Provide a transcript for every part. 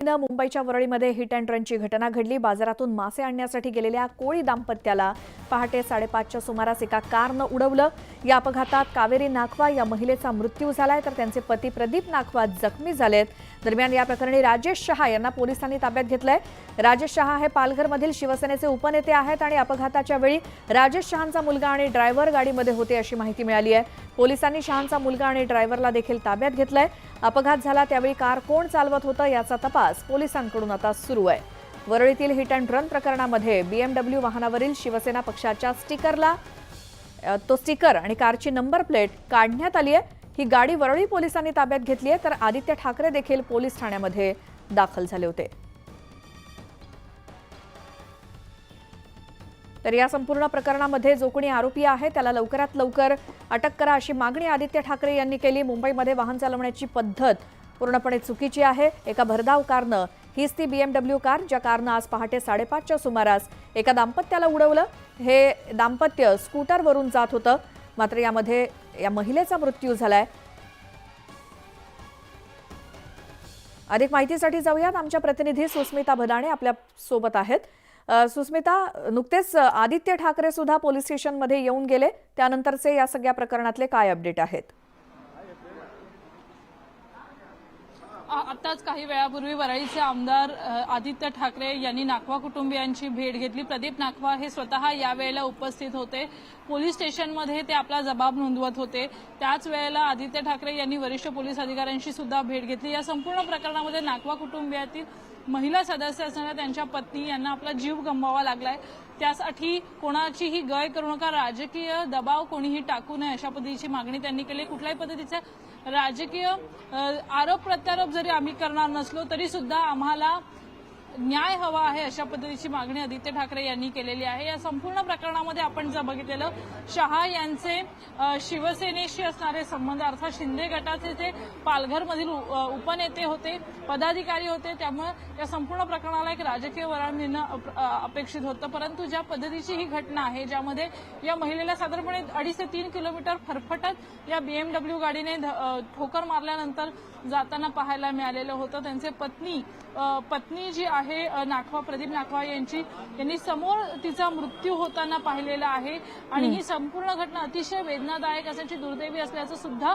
मुंबईच्या वरळीमध्ये hit and रनची घटना घडली। बाजारातून मासे आणण्यासाठी गेलेल्या कोळी दाम्पत्याला पहाटे 5:30च्या सुमारास एका कारनं उडवलं। या अपघातात कावेरी नाखवा या महिलेचा मृत्यू झालाय, तर त्यांचे पती प्रदीप नाखवा जखमी झालेत। दरम्यान या प्रकरणी राजेश शहा यांना पोलिसांनी ताब्यात घेतलंय। राजेश शहा हे पालघरमधील शिवसेनेचे उपनेते आहेत आणि अपघाताच्या वेळी राजेश शहांचा मुलगा आणि ड्रायव्हर गाडीमध्ये होते अशी माहिती मिळाली आहे। पोलिसांनी शहांचा मुलगा आणि ड्रायव्हरला देखील ताब्यात घेतलंय। अपघात झाला त्यावेळी कार कोण चालवत होतं याचा तपास पोलिसांकडून आता सुरू आहे। वरळीतील हिट अँड रन प्रकरणामध्ये BMW वाहनावरील शिवसेना पक्षाच्या स्टिकर आणि कारची नंबर प्लेट काढण्यात आली आहे। ही गाडी वरळी पोलिसांनी ताब्यात घेतली आहे, तर आदित्य ठाकरे देखील पोलीस ठाण्यामध्ये दाखल झाले होते। तर या संपूर्ण प्रकरणामध्ये जो कोणी आरोपी आहे त्याला लवकरात लवकर अटक करा अशी मागणी आदित्य ठाकरे यांनी केली। मुंबईमध्ये वाहन चालवण्याची पद्धत पूर्णपणे चुकीची आहे। एका भरधाव कारनं, हीच ती BMW कार ज्या कारनं आज पहाटे 5:30च्या सुमारास एका दाम्पत्याला उडवलं। हे दाम्पत्य स्कूटरवरून जात होतं, मात्र यामध्ये या महिलेचा मृत्यू झालाय। अधिक माहितीसाठी जाऊयात, आमच्या प्रतिनिधी सुस्मिता भदाणे आपल्या सोबत आहेत। सुस्मिता, नुकतेच आदित्य ठाकरे सुद्धा पोलीस स्टेशनमध्ये येऊन गेले, त्यानंतरचे या सगळ्या प्रकरणातले काय अपडेट आहेत? आताच काही वेळापूर्वी वरळीचे आमदार आदित्य ठाकरे यांनी नाखवा कुटुंबियांची भेट घेतली। प्रदीप नाखवा हे स्वतः यावेळेला उपस्थित होते। पोलीस स्टेशनमध्ये ते आपला जबाब नोंदवत होते। त्याच वेळेला आदित्य ठाकरे यांनी वरिष्ठ पोलीस अधिकाऱ्यांशी सुद्धा भेट घेतली। या संपूर्ण प्रकरणामध्ये नाखवा कुटुंबियातील महिला सदस्य असणाऱ्या त्यांच्या पत्नी यांना आपला जीव गमवावा लागलाय। त्यासाठी कोणाचीही गय करू नका, राजकीय दबाव कोणीही टाकू नये अशा पद्धतीची मागणी त्यांनी केली। कुठल्याही पद्धतीचे राजकीय आरोप प्रत्यारोप जरी आम्ही करणार नसलो तरी सुद्धा आम्हाला न्याय हवा आहे अशा पद्धतीची मागणी आदित्य ठाकरे यांनी केलेली आहे। या संपूर्ण प्रकरणामध्ये आपण जर बघितलेलं, शहा यांचे शिवसेनेशी असणारे संबंध, अर्थात शिंदे गटाचे ते पालघरमधील उपनेते होते, पदाधिकारी होते, त्यामुळे या संपूर्ण प्रकरणाला एक राजकीय वळण मिळणं अपेक्षित होतं। परंतु ज्या पद्धतीची ही घटना आहे, ज्यामध्ये या महिलेला साधारणपणे 2.5 ते 3 किलोमीटर फरफटत या BMW गाडीने ठोकर मारल्यानंतर जाताना पाहायला मिळालेलं होतं। त्यांचे पत्नी जी आहे नाखवा, प्रदीप नाखवा यांनी समोर तिचा मृत्यू होताना पाहिलेला आहे आणि ही संपूर्ण घटना अतिशय वेदनादायक असल्याची, दुर्दैवी असल्याचं सुद्धा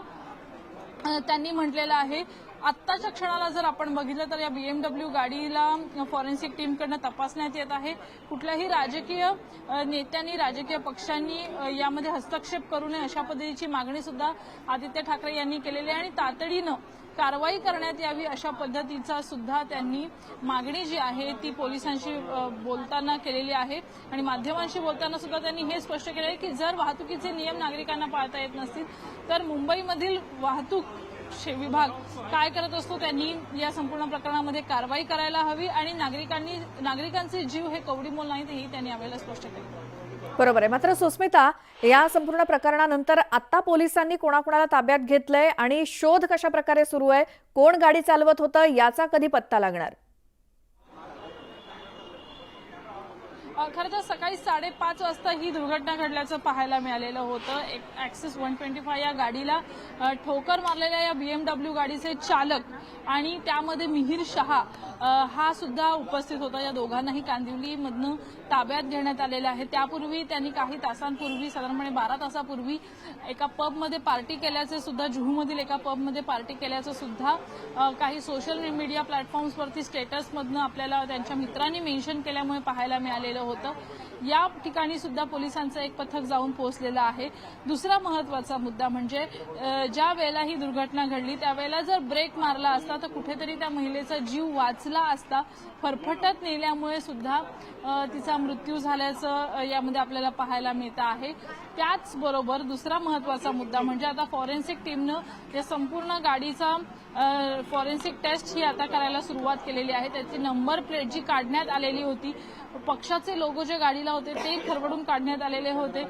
त्यांनी म्हटलेलं आहे। आत्ताच्या क्षणाला जर आपण बघितलं तर या BMW गाडीला फॉरेन्सिक टीमकडून तपासण्यात येत आहे। कुठल्याही राजकीय नेत्यांनी, राजकीय पक्षांनी यामध्ये हस्तक्षेप करू नये अशा पद्धतीची मागणी सुद्धा आदित्य ठाकरे यांनी केलेली आहे आणि तातडीनं कारवाई करण्यात यावी अशा पद्धतीचा सुद्धा त्यांनी मागणी जी आहे ती पोलिसांशी बोलताना केलेली आहे। आणि माध्यमांशी बोलताना सुद्धा त्यांनी हे स्पष्ट केले आहे की जर वाहतुकीचे नियम नागरिकांना पाळता येत नसतील तर मुंबईमधील वाहतूक विभाग काय करत असतो, त्यांनी या संपूर्ण प्रकरणामध्ये कारवाई करायला हवी आणि नागरिकांचे जीव हे कवडीमोल नाहीत हेही त्यांनी यावेळेला स्पष्ट केले। बरोबर आहे। मात्र सुस्मिता, या संपूर्ण प्रकरणानंतर आता पोलिसांनी कोणाकोणाला ताब्यात घेतलंय आणि शोध कशा प्रकारे सुरू आहे? कोण गाडी चालवत होतं याचा कधी पत्ता लागणार? खरं तर सकाळी 5:30 वाजता ही दुर्घटना घडल्याचं पाहायला मिळालेलं होतं। ॲक्सिस 125 या गाडीला ठोकर मारलेल्या या BMW गाडीचे चालक आणि त्यामध्ये मिहिर शहा हा सुद्धा उपस्थित होता। या दोघांनाही कांदिवलीमधून ताब्यात घेण्यात आलेलं आहे। त्यापूर्वी त्यांनी काही तासांपूर्वी, साधारणपणे 12 तासापूर्वी एका पबमध्ये पार्टी केल्याचे सुद्धा, जुहूमधील एका पबमध्ये पार्टी केल्याचं सुद्धा काही सोशल मीडिया प्लॅटफॉर्म्सवरती स्टेटसमधनं आपल्याला त्यांच्या मित्रांनी मेन्शन केल्यामुळे पाहायला मिळालेलं होतं। या ठिकाणी सुद्धा पोलिसांचं एक पथक जाऊन पोहोचलेलं आहे। दुसरा महत्वाचा मुद्दा म्हणजे ज्या वेळेला ही दुर्घटना घडली त्यावेळेला जर ब्रेक मारला असता तर कुठेतरी त्या महिलेचा जीव वाचला असता। फरफटत नेल्यामुळे सुद्धा तिचा मृत्यू झाल्याचं यामध्ये आपल्याला पाहायला मिळतं आहे। त्याचबरोबर दुसरा महत्वाचा मुद्दा म्हणजे आता फॉरेन्सिक टीमनं या संपूर्ण गाडीचा फॉरेन्सिक टेस्ट ही आता करायला सुरुवात केलेली आहे। त्याची नंबर प्लेट जी काढण्यात आलेली होती, पक्षाचे लोगो जे गाडीला होते ते खरवडून काढण्यात आलेले होते,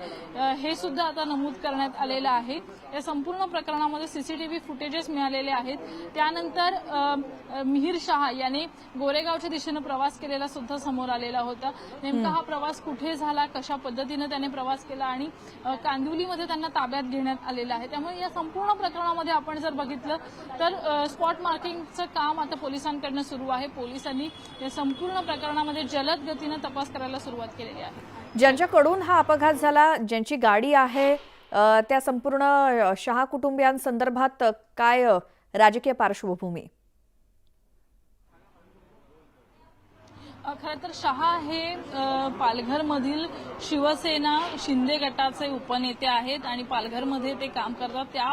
हे सुद्धा आता नमूद करण्यात आलेलं आहे। या संपूर्ण प्रकरणामध्ये सीसीटीव्ही फुटेजेस मिळालेले आहेत। त्यानंतर मिहिर शहा याने गोरेगावच्या दिशेने प्रवास केलेला सुद्धा समोर आलेला होता। नेमका हा प्रवास कुठे झाला, कशा पद्धतीने त्याने प्रवास केला आणि कांदिवलीमध्ये त्यांना ताब्यात घेण्यात आलेला आहे। त्यामुळे या संपूर्ण प्रकरणामध्ये आपण जर बघितलं तर स्पॉट मार्किंगचं काम आता पोलिसांकडनं सुरू आहे. पोलिसांनी या संपूर्ण प्रकरणामध्ये जलद गतीनं तपास करायला सुरुवात केलेली आहे. ज्यांच्याकडून हा अपघात झाला, ज्यांची गाडी आहे, त्या संपूर्ण शहा कुटुंबियांसंदर्भात काय राजकीय पार्श्वभूमी? खरं तर शहा हे पालघरमधील शिवसेना शिंदे गटाचे उपनेते आहेत आणि पालघरमध्ये ते काम करतात. त्या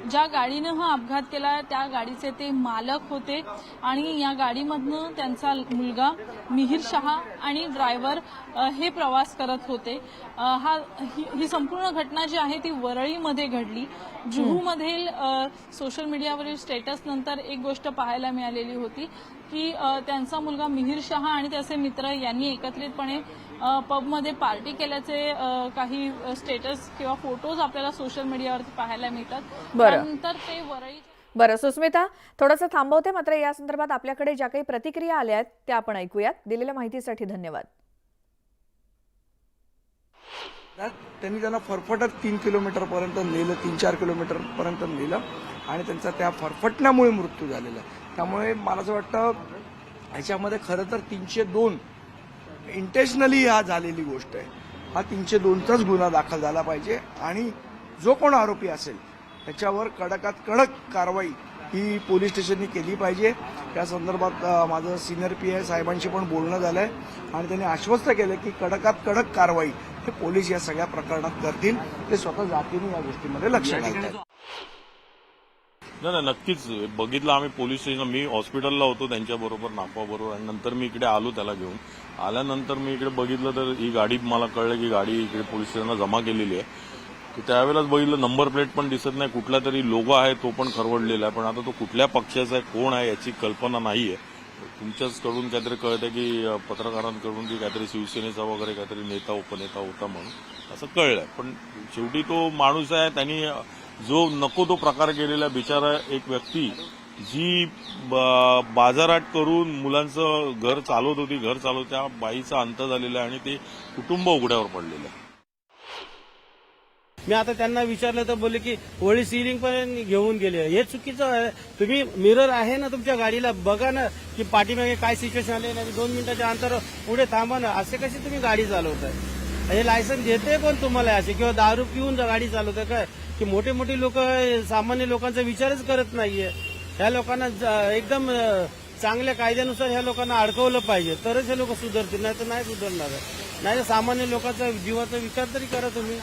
ज्या गाडीनं हा अपघात केला त्या गाडीचे ते मालक होते आणि या गाडीमधनं त्यांचा मुलगा मिहिर शहा आणि ड्रायव्हर हे प्रवास करत होते. ही संपूर्ण घटना जी आहे ती वरळीमध्ये घडली. जुहूमधील सोशल मीडियावरील स्टेटस नंतर एक गोष्ट पाहायला मिळालेली होती की त्यांचा मुलगा मिहिर शहा आणि त्याचे मित्र यांनी एकत्रितपणे पबमध्ये पार्टी केल्याचे काही स्टेटस किंवा फोटोज आपल्याला सोशल मीडियावरती पाहायला मिळतात. त्यानंतर ते वरळी. बरं सुस्मिता, थोडंसं थांबवते, मात्र या संदर्भात आपल्याकडे ज्या काही प्रतिक्रिया आल्या आहेत त्या आपण ऐकूयात. दिलेल्या माहितीसाठी धन्यवाद. त्यांना फरफटत 3 किलोमीटरपर्यंत नेलं, 3-4 किलोमीटरपर्यंत नेलं आणि त्यांचा त्या फरफटण्यामुळे मृत्यू झालेला. त्यामुळे मला असं वाटतं ह्याच्यामध्ये खरं तर 302 इंटेन्शनली हा झालेली गोष्ट आहे. हा 302चाच गुन्हा दाखल झाला पाहिजे आणि जो कोण आरोपी असेल त्याच्यावर कडकात कडक कारवाई ही पोलीस स्टेशननी केली पाहिजे. या संदर्भात माझं सिनियर PI साहेबांशी पण बोलणं झालंय आणि त्यांनी आश्वस्त केलं की कडकात कडक कारवाई हे पोलीस या सगळ्या प्रकरणात करतील. ते स्वतः जातीने या गोष्टीमध्ये लक्ष घालतात. नाही, नक्कीच बघितलं आम्ही पोलीस स्टेशन. मी हॉस्पिटलला होतो त्यांच्याबरोबर, नागपाबरोबर, आणि नंतर मी इकडे आलो त्याला घेऊन. आल्यानंतर मी इकडे बघितलं तर ही गाडी, मला कळलं की गाडी इकडे पोलीस स्टेशनला जमा केलेली आहे. तर त्यावेळेलाच बघितलं नंबर प्लेट पण दिसत नाही, कुठला तरी लोगो आहे तो पण खरवडलेला आहे, पण आता तो कुठल्या पक्षाचा आहे, कोण आहे याची कल्पना नाहीये. तुमच्याचकडून काहीतरी कळतंय की पत्रकारांकडून की काहीतरी शिवसेनेचा वगैरे काहीतरी नेता उपनेता होता म्हणून असं कळलंय. पण शेवटी तो माणूस आहे, त्यांनी जो नको तो प्रकार केलेला बिचारा एक व्यक्ती जी बाजारात करून मुलांचं घर चालवत होती, घर चालवत, त्या बाईचा अंत झालेला आहे आणि ते कुटुंब उघड्यावर पडलेलं आहे. मी आता त्यांना विचारलं तर बोलले की वळी सिलिंग पण घेऊन गेले. हे चुकीचं आहे. तुम्ही मिरर आहे ना तुमच्या गाडीला, बघा ना की पाठीमागे काय सिच्युएशन आले नाही. 2 मिनिटाच्या अंतर पुढे थांबा ना. असे कसे तुम्ही गाडी चालवताय? हे लायसन्स देते कोण तुम्हाला असे? किंवा दारू पिऊन गाडी चालवताय काय? की मोठे मोठे लोक सामान्य लोकांचा विचारच करत नाहीये. ह्या लोकांना एकदम चांगल्या कायद्यानुसार ह्या लोकांना अडकवलं पाहिजे, तरच हे लोक सुधारतील, नाही तर नाही सुधारणार. नाही तर सामान्य लोकांचा जीवाचा विचार तरी करा तुम्ही.